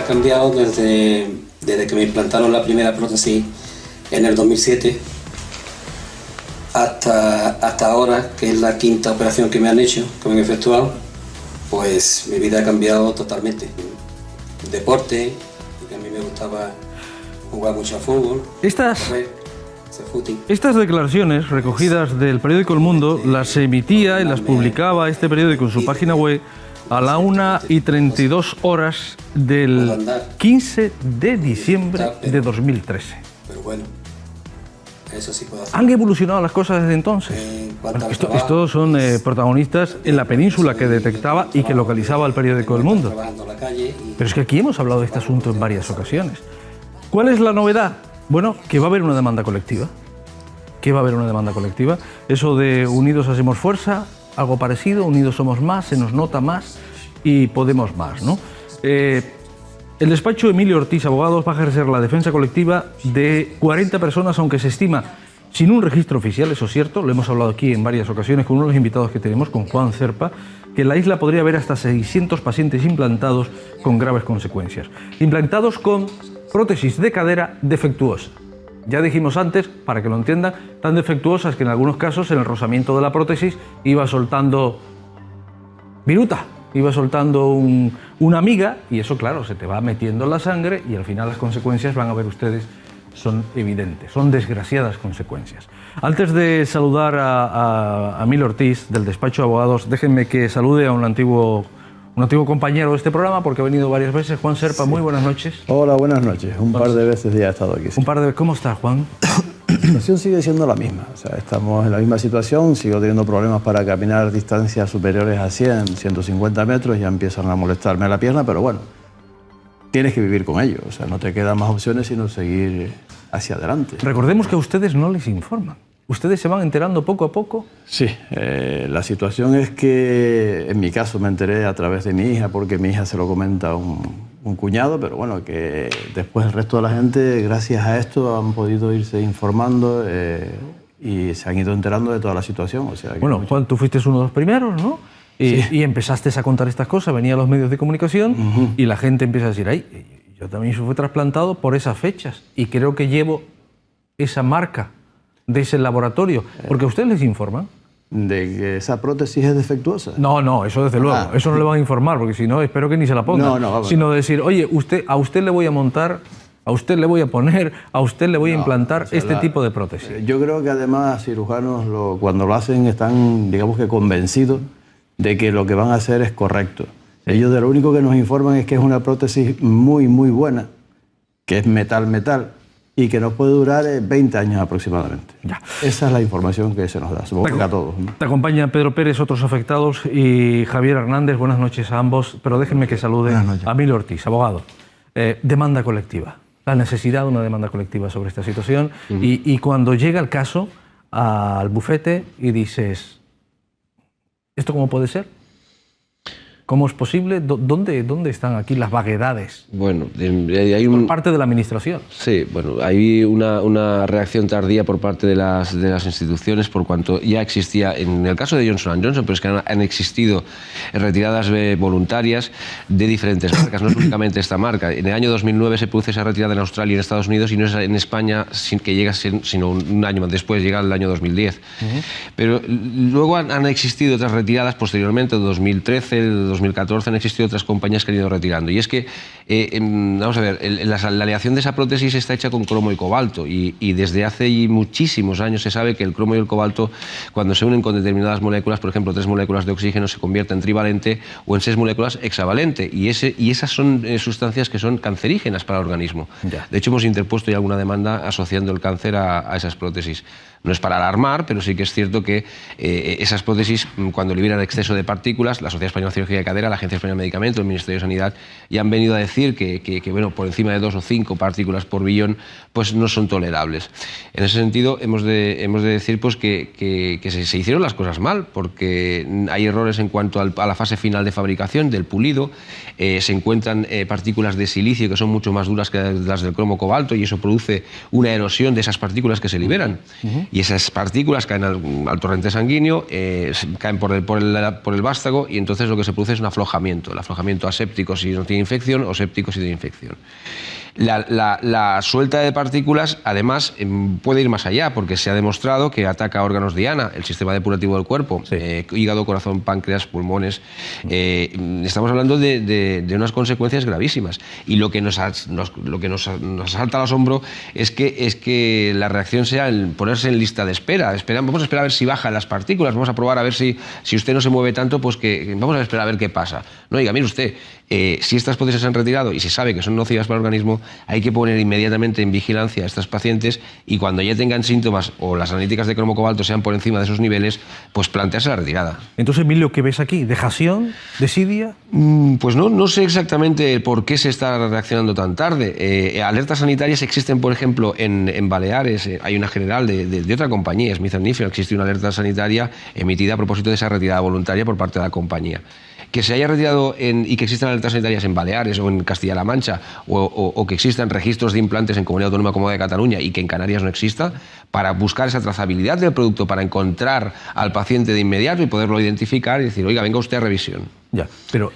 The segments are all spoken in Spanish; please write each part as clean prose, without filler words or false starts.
cambiado desde que me implantaron la primera prótesis en el 2007 hasta ahora, que es la quinta operación que me han hecho, que me han efectuado. Pues mi vida ha cambiado totalmente. Deporte, porque a mí me gustaba jugar mucho a fútbol, correr, hacer footing. Estas declaraciones recogidas del periódico El Mundo las emitía y las publicaba este periódico en su página web a la 1:32 del 15 de diciembre de 2013. Pero bueno, eso sí puedo hacer. ¿Han evolucionado las cosas desde entonces? Bueno, estos son protagonistas en la península que detectaba y que localizaba el periódico El Mundo. Pero es que aquí hemos hablado de este asunto en varias ocasiones. ¿Cuál es la novedad? Bueno, que va a haber una demanda colectiva. ¿Qué va a haber una demanda colectiva? Eso de unidos hacemos fuerza, algo parecido, unidos somos más, se nos nota más y podemos más, ¿no? El despacho Emilio Ortiz Abogados va a ejercer la defensa colectiva de 40 personas, aunque se estima, sin un registro oficial, eso es cierto, lo hemos hablado aquí en varias ocasiones con uno de los invitados que tenemos, con Juan Cerpa, que en la isla podría haber hasta 600 pacientes implantados con graves consecuencias. Implantados con prótesis de cadera defectuosa. Ya dijimos antes, para que lo entiendan, tan defectuosas que en algunos casos en el rozamiento de la prótesis iba soltando viruta, iba soltando una miga y eso, claro, se te va metiendo en la sangre y al final las consecuencias, van a ver ustedes, son evidentes, son desgraciadas consecuencias. Antes de saludar a Emilio Ortiz del despacho de abogados, déjenme que salude a un antiguo compañero de este programa, porque ha venido varias veces, Juan Cerpa. Sí. Muy buenas noches. Hola, buenas noches. Un par de veces ya he estado aquí. Sí. Un par de veces. ¿Cómo estás, Juan? La situación sigue siendo la misma. O sea, estamos en la misma situación, sigo teniendo problemas para caminar distancias superiores a 100, 150 metros, ya empiezan a molestarme la pierna, pero bueno, tienes que vivir con ello. O sea, no te quedan más opciones sino seguir hacia adelante. Recordemos que a ustedes no les informan. ¿Ustedes se van enterando poco a poco? Sí, la situación es que en mi caso me enteré a través de mi hija, porque mi hija se lo comenta a un cuñado, pero bueno, que después el resto de la gente, gracias a esto, han podido irse informando y se han ido enterando de toda la situación. O sea, que bueno, Juan, tú fuiste uno de los primeros, ¿no? Sí. Y empezaste a contar estas cosas, venían los medios de comunicación y la gente empieza a decir, ay, yo también fui trasplantado por esas fechas y creo que llevo esa marca de ese laboratorio, porque a ustedes les informan. ¿De que esa prótesis es defectuosa? No, eso desde luego, eso no le van a informar, porque si no, espero que ni se la pongan. Sino decir, oye, a usted le voy a montar, a usted le voy a poner, a usted le voy a implantar este tipo de prótesis. Yo creo que además cirujanos cuando lo hacen están, digamos que convencidos de que lo que van a hacer es correcto. Ellos de lo único que nos informan es que es una prótesis muy, muy buena, que es metal, y que nos puede durar 20 años aproximadamente. Ya. Esa es la información que se nos da, supongo que a todos, ¿no? Te acompañan Pedro Pérez, otros afectados, y Javier Hernández. Buenas noches a ambos, pero déjenme que salude a Emilio Ortiz, abogado. Demanda colectiva, la necesidad de una demanda colectiva sobre esta situación, y cuando llega el caso al bufete y dices, ¿esto cómo puede ser? ¿Cómo es posible? ¿Dónde están aquí las vaguedades? Bueno, hay por parte de la administración. Sí, bueno, hay una reacción tardía por parte de las instituciones, por cuanto ya existía, en el caso de Johnson & Johnson, pero es que han existido retiradas voluntarias de diferentes marcas, no es únicamente esta marca. En el año 2009 se produce esa retirada en Australia y en Estados Unidos, y no es en España que llega, sino un año después, llega el año 2010. Pero luego han existido otras retiradas posteriormente, en 2013, 2014 han existido otras compañías que han ido retirando. Y es que, vamos a ver, la aleación de esa prótesis está hecha con cromo y cobalto, y desde hace muchísimos años se sabe que el cromo y el cobalto, cuando se unen con determinadas moléculas, por ejemplo 3 moléculas de oxígeno, se convierte en trivalente, o en 6 moléculas hexavalente, y esas son sustancias que son cancerígenas para el organismo. Ya. De hecho, hemos interpuesto ya alguna demanda asociando el cáncer a esas prótesis. No es para alarmar, pero sí que es cierto que esas prótesis, cuando liberan exceso de partículas, la Sociedad Española de Cirugía de Cadera, la Agencia Española de Medicamentos, el Ministerio de Sanidad, ya han venido a decir que bueno, por encima de 2 o 5 partículas por billón, pues no son tolerables. En ese sentido, hemos de decir pues que se hicieron las cosas mal, porque hay errores en cuanto a la fase final de fabricación, del pulido. Se encuentran partículas de silicio que son mucho más duras que las del cromo cobalto, y eso produce una erosión de esas partículas que se liberan. Y esas partículas caen al torrente sanguíneo, caen por el vástago, y entonces lo que se produce es un aflojamiento. El aflojamiento aséptico si no tiene infección o séptico si tiene infección. La suelta de partículas, además, puede ir más allá, porque se ha demostrado que ataca órganos diana, el sistema depurativo del cuerpo, hígado, corazón, páncreas, pulmones. Estamos hablando de unas consecuencias gravísimas. Y lo que nos salta al asombro es que la reacción sea el ponerse en lista de espera. Vamos a esperar a ver si bajan las partículas, vamos a probar a ver si usted no se mueve tanto, pues que vamos a esperar a ver qué pasa. No, diga, mire usted, si estas potencias se han retirado y se sabe que son nocivas para el organismo, hay que poner inmediatamente en vigilancia a estas pacientes y cuando ya tengan síntomas o las analíticas de cromo cobalto sean por encima de esos niveles, pues plantearse la retirada. Entonces, Emilio, ¿qué ves aquí? ¿Dejación? ¿Desidia? Pues no sé exactamente por qué se está reaccionando tan tarde. Alertas sanitarias existen, por ejemplo, en Baleares. Hay una general de otra compañía, Smith & Nephew, existe una alerta sanitaria emitida a propósito de esa retirada voluntaria por parte de la compañía. Que se haya retirado y que existan alertas sanitarias en Baleares o en Castilla-La Mancha o que existan registros de implantes en Comunidad Autónoma como la de Cataluña y que en Canarias no exista, para buscar esa trazabilidad del producto, para encontrar al paciente de inmediato y poderlo identificar y decir, oiga, venga usted a revisión. Ya, pero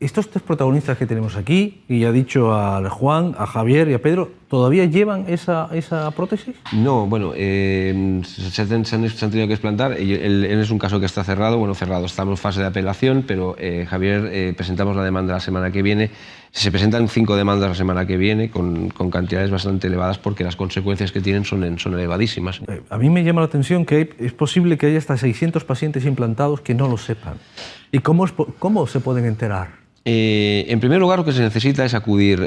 estos tres protagonistas que tenemos aquí, y ya ha dicho a Juan, a Javier y a Pedro, ¿todavía llevan esa prótesis? No, bueno, se han tenido que explantar. Él es un caso que está cerrado, estamos en fase de apelación, pero Javier, presentamos la demanda la semana que viene. Se presentan 5 demandas la semana que viene con cantidades bastante elevadas porque las consecuencias que tienen son elevadísimas. A mí me llama la atención que es posible que haya hasta 600 pacientes implantados que no lo sepan. ¿Y cómo se pueden enterar? En primer lugar, lo que se necesita es acudir,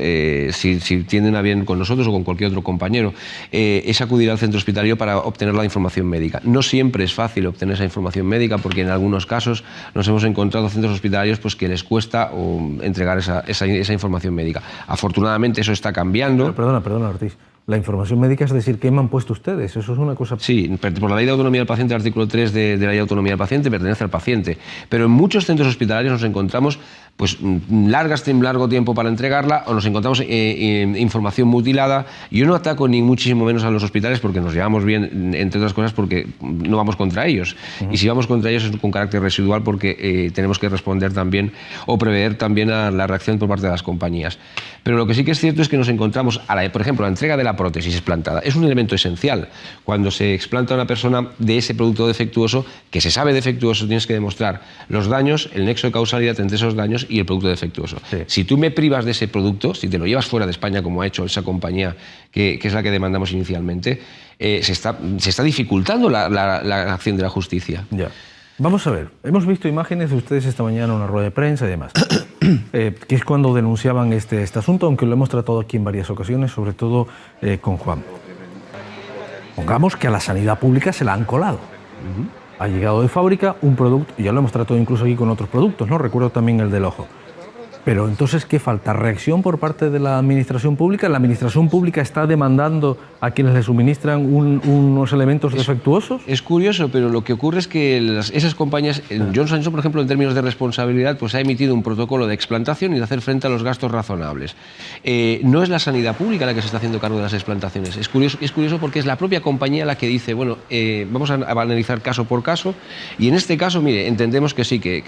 si tienden a bien con nosotros o con cualquier otro compañero, es acudir al centro hospitalario para obtener la información médica. No siempre es fácil obtener esa información médica porque en algunos casos nos hemos encontrado centros hospitalarios pues, que les cuesta entregar esa información médica. Afortunadamente eso está cambiando. Pero perdona, Ortiz. La información médica, es decir, ¿qué me han puesto ustedes? Eso es una cosa... Sí, por la Ley de Autonomía del Paciente, el artículo 3 de la Ley de Autonomía del Paciente pertenece al paciente. Pero en muchos centros hospitalarios nos encontramos pues largo tiempo para entregarla o nos encontramos información mutilada. Yo no ataco ni muchísimo menos a los hospitales porque nos llevamos bien, entre otras cosas, porque no vamos contra ellos. Y si vamos contra ellos es con carácter residual porque tenemos que responder también o prever también a la reacción por parte de las compañías. Pero lo que sí que es cierto es que nos encontramos, por ejemplo, la entrega de la prótesis explantada. Es un elemento esencial. Cuando se explanta a una persona de ese producto defectuoso, que se sabe defectuoso, tienes que demostrar los daños, el nexo de causalidad entre esos daños y el producto defectuoso. Sí. Si tú me privas de ese producto, si te lo llevas fuera de España, como ha hecho esa compañía, que es la que demandamos inicialmente, se está dificultando la acción de la justicia. Ya. Vamos a ver, hemos visto imágenes de ustedes esta mañana en una rueda de prensa y demás, que es cuando denunciaban este asunto, aunque lo hemos tratado aquí en varias ocasiones, sobre todo con Juan. Pongamos que a la sanidad pública se la han colado. Ha llegado de fábrica un producto, y ya lo hemos tratado incluso aquí con otros productos, ¿no? Recuerdo también el del ojo. Pero entonces, ¿qué falta? ¿Reacción por parte de la administración pública? ¿La administración pública está demandando a quienes le suministran unos elementos defectuosos? Es curioso, pero lo que ocurre es que esas compañías, Johnson & Johnson, por ejemplo, en términos de responsabilidad, pues ha emitido un protocolo de explantación y de hacer frente a los gastos razonables. No es la sanidad pública la que se está haciendo cargo de las explantaciones. Es curioso porque es la propia compañía la que dice, bueno, vamos a analizar caso por caso, y en este caso, mire, entendemos que sí, que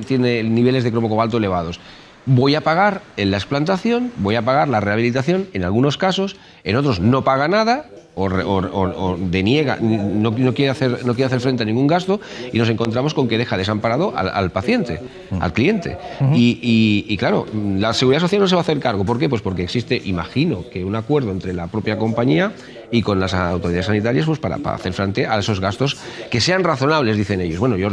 tiene niveles de cromo cobalto elevados. Voy a pagar en la explantación, voy a pagar la rehabilitación en algunos casos, en otros no paga nada o deniega, no quiere hacer frente a ningún gasto y nos encontramos con que deja desamparado al paciente, al cliente. Y claro, la Seguridad Social no se va a hacer cargo. ¿Por qué? Pues porque existe, imagino, que un acuerdo entre la propia compañía y con las autoridades sanitarias pues para hacer frente a esos gastos que sean razonables, dicen ellos. Bueno, yo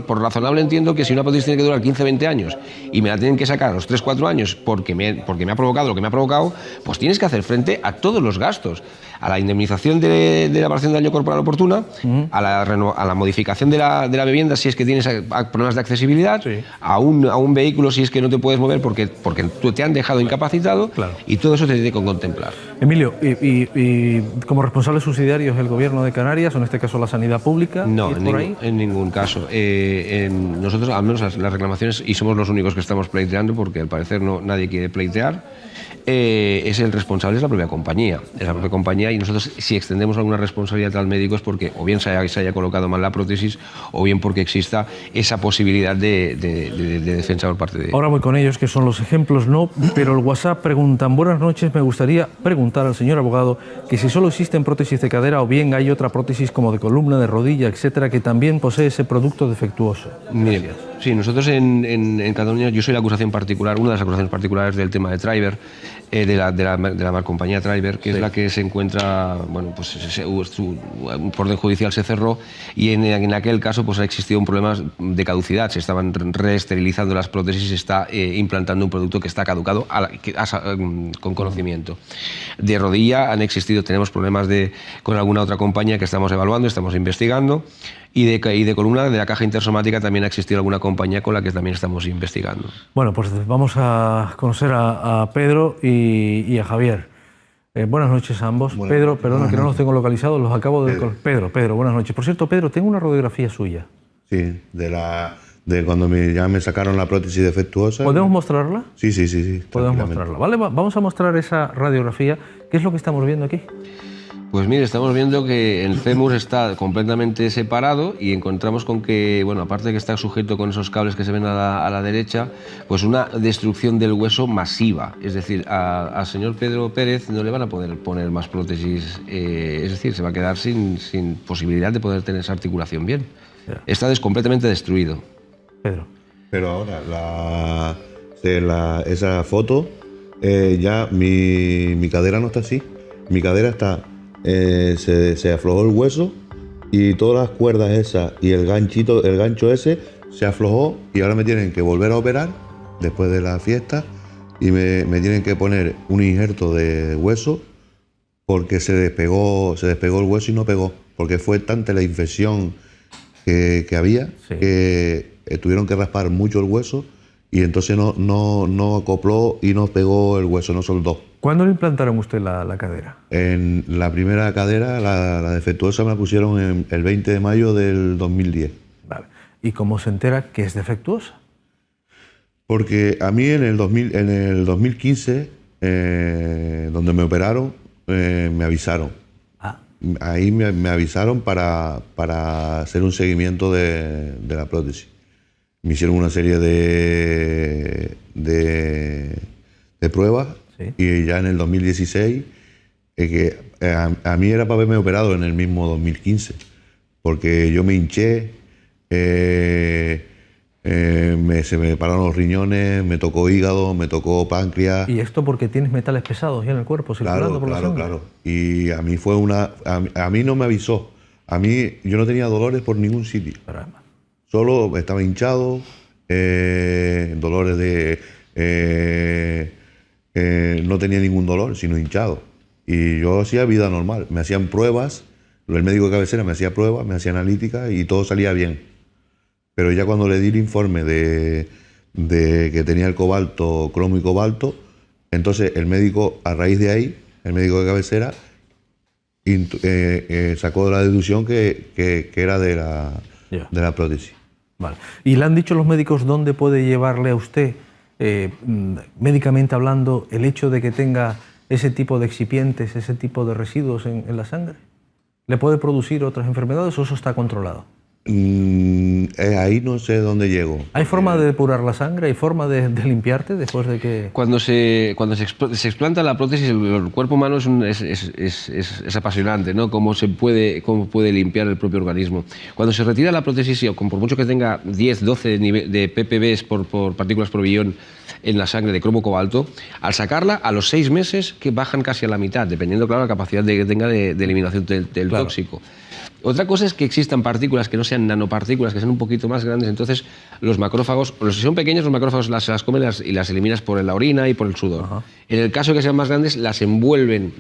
por razonable entiendo que si una prótesis tiene que durar 15-20 años y me la tienen que sacar a los 3-4 años porque me ha provocado lo que me ha provocado, pues tienes que hacer frente a todos los gastos. A la indemnización de la reparación de daño corporal oportuna, a la modificación de la vivienda si es que tienes problemas de accesibilidad, sí, a un vehículo si es que no te puedes mover porque te han dejado incapacitado, claro. Y todo eso te tiene que contemplar. Emilio, ¿y como responsables subsidiarios el Gobierno de Canarias, o en este caso la sanidad pública? No, en ningún caso. Nosotros, al menos las reclamaciones, y somos los únicos que estamos pleiteando porque al parecer nadie quiere pleitear, el responsable es la propia compañía. Es la propia compañía neumonía, y nosotros si extendemos alguna responsabilidad al médico es porque o bien se haya colocado mal la prótesis o bien porque exista esa posibilidad de defensa por parte de... Ahora voy con ellos, que son los ejemplos, no, pero el WhatsApp preguntan: buenas noches, me gustaría preguntar al señor abogado que si solo existen prótesis de cadera o bien hay otra prótesis como de columna, de rodilla, etcétera, que también posee ese producto defectuoso. Mire, sí, nosotros en Cataluña, yo soy la acusación particular, una de las acusaciones particulares del tema de Triber, de la compañía Triber, que es la que se encuentra, bueno, pues su orden judicial se cerró, y en aquel caso pues ha existido un problema de caducidad, se estaban reesterilizando las prótesis y se está implantando un producto que está caducado con conocimiento. De rodilla han existido, tenemos problemas con alguna otra compañía que estamos evaluando, estamos investigando, y de columna, de la caja intersomática, también ha existido alguna compañía con la que también estamos investigando. Bueno, pues vamos a conocer a Pedro y a Javier. Buenas noches a ambos. Bueno, Pedro, perdona que no los tengo localizados, los acabo de... Pedro, buenas noches. Por cierto, Pedro, tengo una radiografía suya. Sí, de cuando ya me sacaron la prótesis defectuosa. ¿Podemos mostrarla? Sí. Podemos mostrarla. Vale, vamos a mostrar esa radiografía. ¿Qué es lo que estamos viendo aquí? Pues mire, estamos viendo que el fémur está completamente separado y encontramos con que, bueno, aparte de que está sujeto con esos cables que se ven a la derecha, pues una destrucción del hueso masiva. Es decir, al señor Pedro Pérez no le van a poder poner más prótesis, es decir, se va a quedar sin posibilidad de poder tener esa articulación bien. Yeah. Está completamente destruido. Pedro. Pero ahora, esa foto, ya mi cadera no está así. Mi cadera está... se aflojó el hueso y todas las cuerdas esas y el gancho ese se aflojó, y ahora me tienen que volver a operar después de la fiesta y me tienen que poner un injerto de hueso porque se despegó el hueso y no pegó, porque fue tanta la infección que había, sí, que tuvieron que raspar mucho el hueso y entonces no acopló y no pegó el hueso, no soldó. ¿Cuándo le implantaron usted la cadera? En la primera cadera, la defectuosa, me la pusieron el 20 de mayo del 2010. Vale. ¿Y cómo se entera que es defectuosa? Porque a mí en el 2015, donde me operaron, me avisaron. Ah. Ahí me avisaron para hacer un seguimiento de la prótesis. Me hicieron una serie de pruebas. Sí. Y ya en el 2016, que a mí era para haberme operado en el mismo 2015, porque yo me hinché, se me pararon los riñones, me tocó hígado, me tocó páncreas. ¿Y esto porque tienes metales pesados ya en el cuerpo circulando por la sangre? Claro. Y a mí a mí no me avisó. A mí, yo no tenía dolores por ningún sitio. Caramba. Solo estaba hinchado, dolores de... no tenía ningún dolor, sino hinchado. Y yo hacía vida normal. Me hacían pruebas, el médico de cabecera me hacía pruebas, me hacía analítica y todo salía bien. Pero ya cuando le di el informe de que tenía el cobalto, cromo y cobalto, entonces el médico, a raíz de ahí, el médico de cabecera, sacó la deducción que era de la prótesis. Vale. ¿Y le han dicho los médicos dónde puede llevarle a usted, médicamente hablando, el hecho de que tenga ese tipo de excipientes, ese tipo de residuos en la sangre? ¿Le puede producir otras enfermedades o eso está controlado? Ahí no sé dónde llego. ¿Hay forma de depurar la sangre? ¿Hay forma de limpiarte después de que...? Cuando se explanta la prótesis, el cuerpo humano es apasionante, ¿no? Cómo puede limpiar el propio organismo. Cuando se retira la prótesis, por mucho que tenga 10, 12 de ppbs por partículas por billón en la sangre de cromo cobalto, al sacarla, a los 6 meses que bajan casi a la mitad, dependiendo, claro, la capacidad que tenga de eliminación del claro, tóxico. Otra cosa es que existan partículas que no sean nanopartículas, que sean un poquito más grandes, entonces los macrófagos, o si son pequeños, los macrófagos se las comen y las eliminas por la orina y por el sudor. Ajá. En el caso de que sean más grandes, las envuelven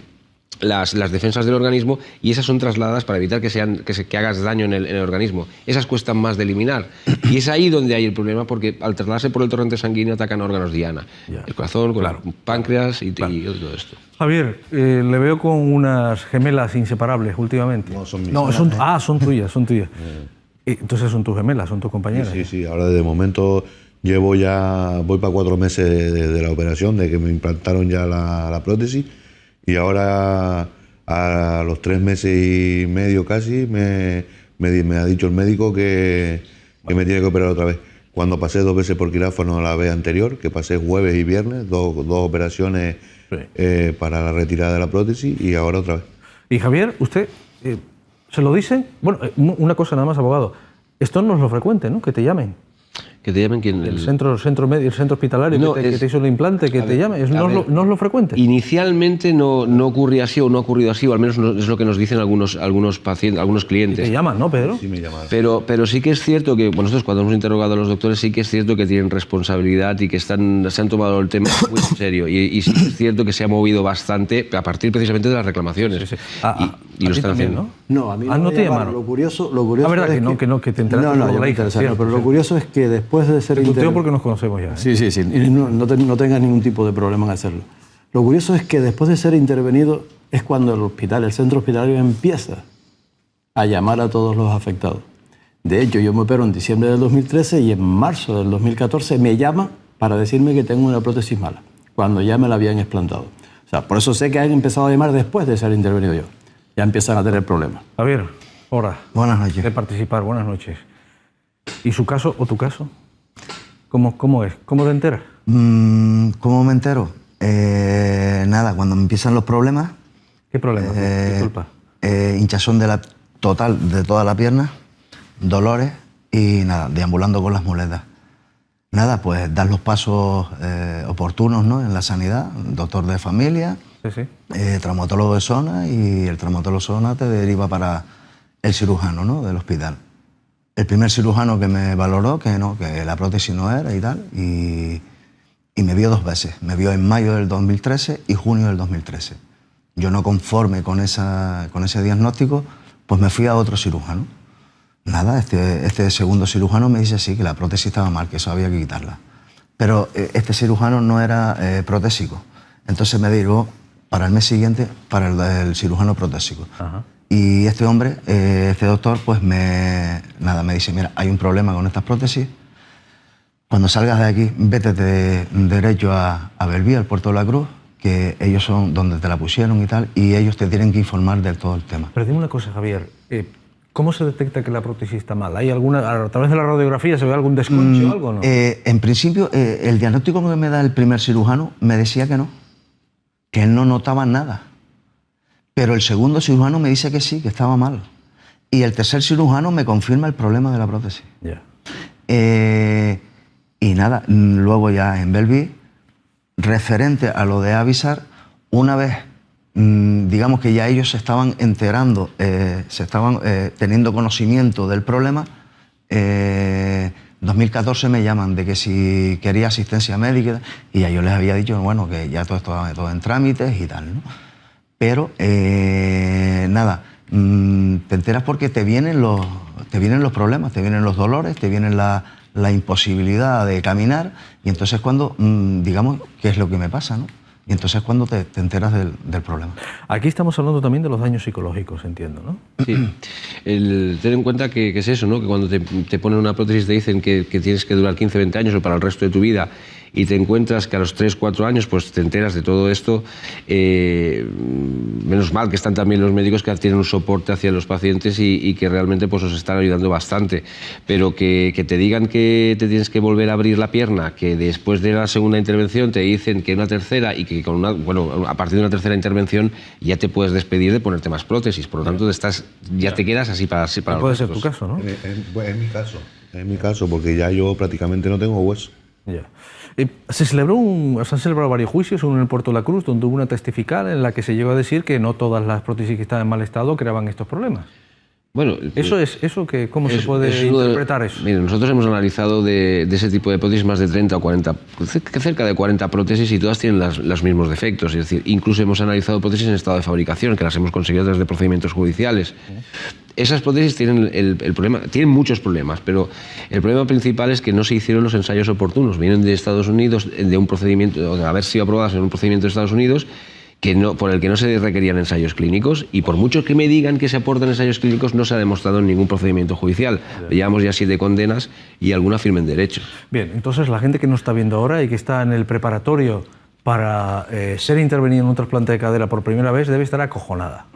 las defensas del organismo y esas son trasladadas para evitar que hagas daño en el organismo. Esas cuestan más de eliminar. Y es ahí donde hay el problema, porque al trasladarse por el torrente sanguíneo atacan órganos diana. Ya. El corazón, claro, el páncreas y todo esto. Javier, le veo con unas gemelas inseparables últimamente. No, son mis. No, son tuyas. Entonces son tus gemelas, son tus compañeras. Sí. Ahora de momento voy para 4 meses de la operación, de que me implantaron ya la prótesis. Y ahora A los 3 meses y medio casi me ha dicho el médico que me tiene que operar otra vez. Cuando pasé 2 veces por quirófano la vez anterior, que pasé jueves y viernes, dos operaciones para la retirada de la prótesis, y ahora otra vez. Y Javier, usted, ¿se lo dicen? Bueno, una cosa nada más, abogado. Esto no es lo frecuente, ¿no? Que te llamen. ¿Que te llamen quién? El centro hospitalario, no, que te hizo el implante, que te llame. ¿No es lo frecuente? Inicialmente no ocurría así, o no ha ocurrido así, o al menos es lo que nos dicen algunos pacientes, algunos clientes. Y te llaman, ¿no, Pedro? Sí, me llaman. Pero sí que es cierto que, bueno, nosotros cuando hemos interrogado a los doctores, sí que es cierto que tienen responsabilidad y que se han tomado el tema muy en serio. Y sí que es cierto que se ha movido bastante a partir precisamente de las reclamaciones. Sí. Y lo están haciendo. No, a mí no te llamaron. Lo curioso La verdad es que te enteraste por la hija. Pero lo curioso es que después de ser intervenido, porque nos conocemos ya. Sí. Y no tengas ningún tipo de problema en hacerlo. Lo curioso es que después de ser intervenido es cuando el centro hospitalario empieza a llamar a todos los afectados. De hecho, yo me opero en diciembre del 2013 y en marzo del 2014 me llama para decirme que tengo una prótesis mala, cuando ya me la habían explantado. O sea, por eso sé que han empezado a llamar después de ser intervenido yo. Ya empiezan a tener problemas. Javier, hora. Buenas noches. De participar, buenas noches. ¿Y su caso o tu caso? ¿Cómo es? ¿Cómo te enteras? ¿Cómo me entero? Nada, cuando me empiezan los problemas... ¿Qué problemas? Disculpa. Hinchazón total de toda la pierna, dolores y nada, deambulando con las muletas. Nada, pues dar los pasos oportunos, ¿no? En la sanidad, doctor de familia, traumatólogo de zona, y el traumatólogo de zona te deriva para el cirujano, ¿no? Del hospital. El primer cirujano que me valoró que la prótesis no era y tal, y me vio 2 veces. Me vio en mayo del 2013 y junio del 2013. Yo, no conforme con ese diagnóstico, pues me fui a otro cirujano. Nada, este segundo cirujano me dice sí, que la prótesis estaba mal, que eso había que quitarla. Pero este cirujano no era protésico. Entonces me derivó para el mes siguiente para el cirujano protésico. Ajá. Y este hombre, este doctor, pues me dice, mira, hay un problema con estas prótesis. Cuando salgas de aquí, vete derecho a Bellví, al Puerto de la Cruz, que ellos son donde te la pusieron y tal, y ellos te tienen que informar de todo el tema. Pero dime una cosa, Javier, ¿cómo se detecta que la prótesis está mal? ¿Hay a través de la radiografía se ve algún desconche o algo, no? En principio, el diagnóstico que me da el primer cirujano me decía que él no notaba nada. Pero el segundo cirujano me dice que sí, que estaba mal. Y el tercer cirujano me confirma el problema de la prótesis. Yeah. Y nada, luego ya en Bellví, referente a lo de Avisar, una vez, digamos que ya ellos se estaban enterando, se estaban teniendo conocimiento del problema, en 2014 me llaman de que si quería asistencia médica, y ya yo les había dicho, bueno, que ya todo estaba todo en trámites y tal, ¿no? Pero, nada, te enteras porque te vienen los problemas, te vienen los dolores, te vienen la imposibilidad de caminar, y entonces cuando, digamos, ¿qué es lo que me pasa, no? Y entonces cuando te enteras del problema. Aquí estamos hablando también de los daños psicológicos, entiendo, ¿no? Sí. Ten en cuenta que es eso, ¿no? Que cuando te ponen una prótesis te dicen que tienes que durar 15, 20 años o para el resto de tu vida, y te encuentras que a los 3, 4 años pues te enteras de todo esto. Menos mal que están también los médicos que tienen un soporte hacia los pacientes y que realmente pues os están ayudando bastante. Pero que te digan que te tienes que volver a abrir la pierna, que después de la segunda intervención te dicen que una tercera, y que a partir de una tercera intervención ya te puedes despedir de ponerte más prótesis. Por lo tanto ya te quedas así para puede ser tu caso, ¿no? En mi caso, porque ya yo prácticamente no tengo hueso. Ya. Se han celebrado varios juicios, uno en el Puerto de la Cruz, donde hubo una testifical en la que se llegó a decir que no todas las prótesis que estaban en mal estado creaban estos problemas. Bueno, ¿cómo se puede interpretar eso? Mire, nosotros hemos analizado de ese tipo de prótesis más de 30 o 40, cerca de 40 prótesis, y todas tienen los mismos defectos. Es decir, incluso hemos analizado prótesis en estado de fabricación, que las hemos conseguido desde procedimientos judiciales. Esas prótesis tienen el problema, tienen muchos problemas, pero el problema principal es que no se hicieron los ensayos oportunos. Vienen de Estados Unidos, de un procedimiento, de haber sido aprobadas en un procedimiento de Estados Unidos, por el que no se requerían ensayos clínicos, y por mucho que me digan que se aportan ensayos clínicos, no se ha demostrado en ningún procedimiento judicial. Llevamos ya 7 condenas y alguna firme en derecho. Bien, entonces la gente que nos está viendo ahora y que está en el preparatorio para ser intervenido en un trasplante de cadera por primera vez debe estar acojonada.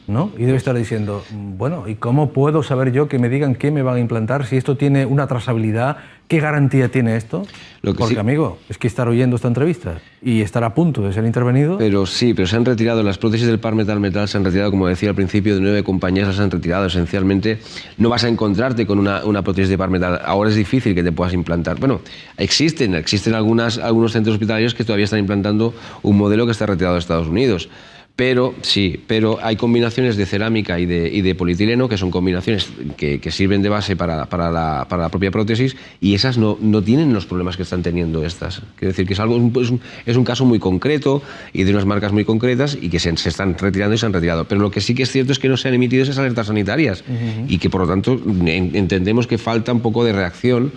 ¿no? Y debe estar diciendo, bueno, ¿y cómo puedo saber yo que me digan qué me van a implantar? Si esto tiene una trazabilidad, ¿qué garantía tiene esto? Porque, sí, amigo, es que estar oyendo esta entrevista y estar a punto de ser intervenido... Pero sí, pero se han retirado las prótesis del par metal, se han retirado, como decía al principio, de 9 compañías las han retirado. Esencialmente, no vas a encontrarte con una prótesis de par metal. Ahora es difícil que te puedas implantar. Bueno, existen algunos centros hospitalarios que todavía están implantando un modelo que está retirado de Estados Unidos. Pero sí, pero hay combinaciones de cerámica y de polietileno que son combinaciones que sirven de base para la propia prótesis, y esas no tienen los problemas que están teniendo estas. Quiero decir que es un caso muy concreto y de unas marcas muy concretas, y que se están retirando y se han retirado. Pero lo que sí que es cierto es que no se han emitido esas alertas sanitarias y que por lo tanto entendemos que falta un poco de reacción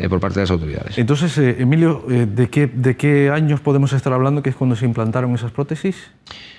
por parte de las autoridades. Entonces, Emilio, ¿de qué años podemos estar hablando, que es cuando se implantaron esas prótesis?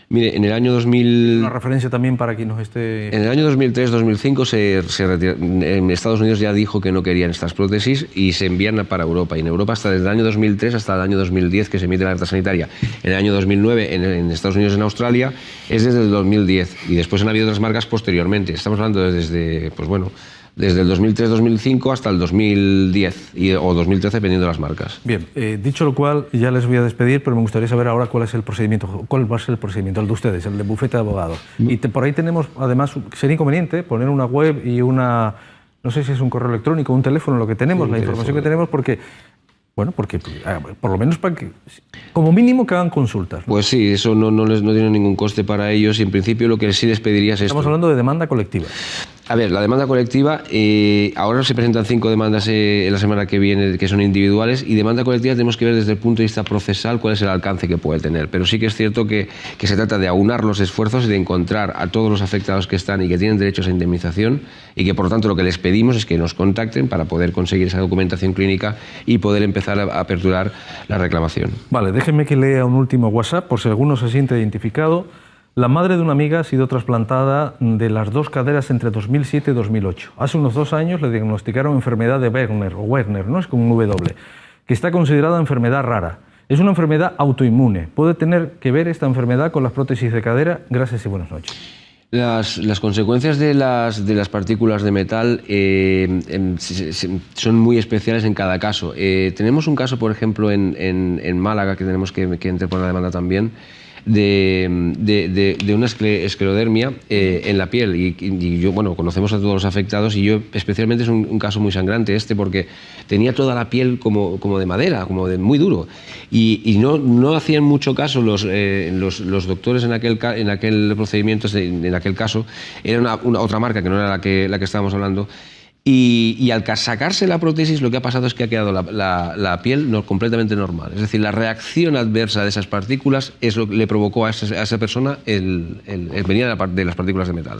Mire, en el año 2000... Una referencia también para quien nos esté... En el año 2003-2005 en Estados Unidos ya dijo que no querían estas prótesis y se envían para Europa. Y en Europa hasta desde el año 2003 hasta el año 2010 que se emite la alerta sanitaria. En el año 2009 en Estados Unidos y en Australia es desde el 2010. Y después han habido otras marcas posteriormente. Estamos hablando desde, pues bueno, desde el 2003-2005 hasta el 2010 o 2013, dependiendo de las marcas. Bien, dicho lo cual, ya les voy a despedir, pero me gustaría saber ahora cuál va a ser el procedimiento, el de ustedes, el de bufete de abogados. Y por ahí tenemos, además, sería inconveniente poner una web y una, no sé si es un correo electrónico, un teléfono, lo que tenemos, sí, la información que tenemos, porque... Bueno, porque por lo menos para que, como mínimo, que hagan consultas, ¿no? Pues sí, eso no tiene ningún coste para ellos, y en principio lo que sí les pediría es esto. Estamos hablando de demanda colectiva. A ver, la demanda colectiva, ahora se presentan 5 demandas en la semana que viene que son individuales, y demanda colectiva tenemos que ver desde el punto de vista procesal cuál es el alcance que puede tener. Pero sí que es cierto que se trata de aunar los esfuerzos y de encontrar a todos los afectados que están y que tienen derecho a esa indemnización, y que por lo tanto lo que les pedimos es que nos contacten para poder conseguir esa documentación clínica y poder empezar a aperturar la reclamación. Vale, déjenme que lea un último WhatsApp por si alguno se siente identificado. La madre de una amiga ha sido trasplantada de las 2 caderas entre 2007 y 2008. Hace unos 2 años le diagnosticaron enfermedad de Werner, ¿no? Es con un W, que está considerada enfermedad rara. Es una enfermedad autoinmune. ¿Puede tener que ver esta enfermedad con las prótesis de cadera? Gracias y buenas noches. Las consecuencias de las partículas de metal son muy especiales en cada caso. Tenemos un caso, por ejemplo, en Málaga, que tenemos que interponer la demanda también, de una esclerodermia en la piel, y yo, bueno, conocemos a todos los afectados, y yo especialmente es un caso muy sangrante porque tenía toda la piel como de madera, como de muy duro, y no hacían mucho caso los doctores en aquel procedimiento, en aquel caso. Era otra marca que no era la que estábamos hablando. Y al sacarse la prótesis, lo que ha pasado es que ha quedado la piel completamente normal. Es decir, la reacción adversa de esas partículas es lo que le provocó a esa persona el venir de las partículas de metal.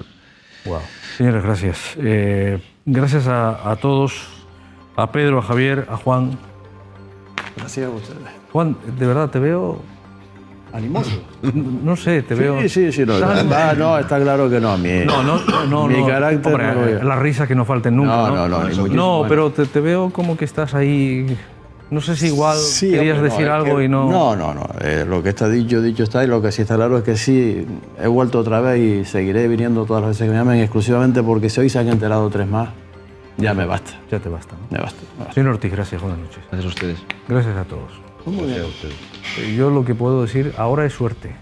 Wow. Señores, gracias. Gracias a todos, a Pedro, a Javier, a Juan. Gracias a ustedes. Juan, de verdad te veo... ¿Animoso? No sé, te veo... Sí, no, no, está claro que no, a mí. Mi carácter... Hombre, las risas que no falten nunca, ¿no? No, pero te veo como que estás ahí... No sé si igual querías decir algo y no... No. Lo que está dicho está, y lo que sí está claro es que sí, he vuelto otra vez y seguiré viniendo todas las veces que me llamen, exclusivamente porque si hoy se han enterado 3 más, ya me basta. Ya te basta, ¿no? Me basta. Señor Ortiz, gracias, buenas noches. Gracias a ustedes. Gracias a todos. Gracias a ustedes. Yo lo que puedo decir ahora es suerte.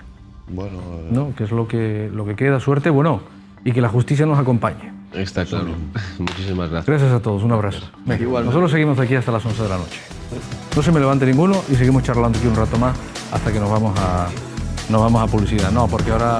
Bueno, ¿no? Que es lo que queda, suerte, bueno, y que la justicia nos acompañe. Está claro. Muchísimas gracias. Gracias a todos, un abrazo. Nosotros seguimos aquí hasta las 11 de la noche. No se me levante ninguno y seguimos charlando aquí un rato más hasta que nos vamos a publicidad. No, porque ahora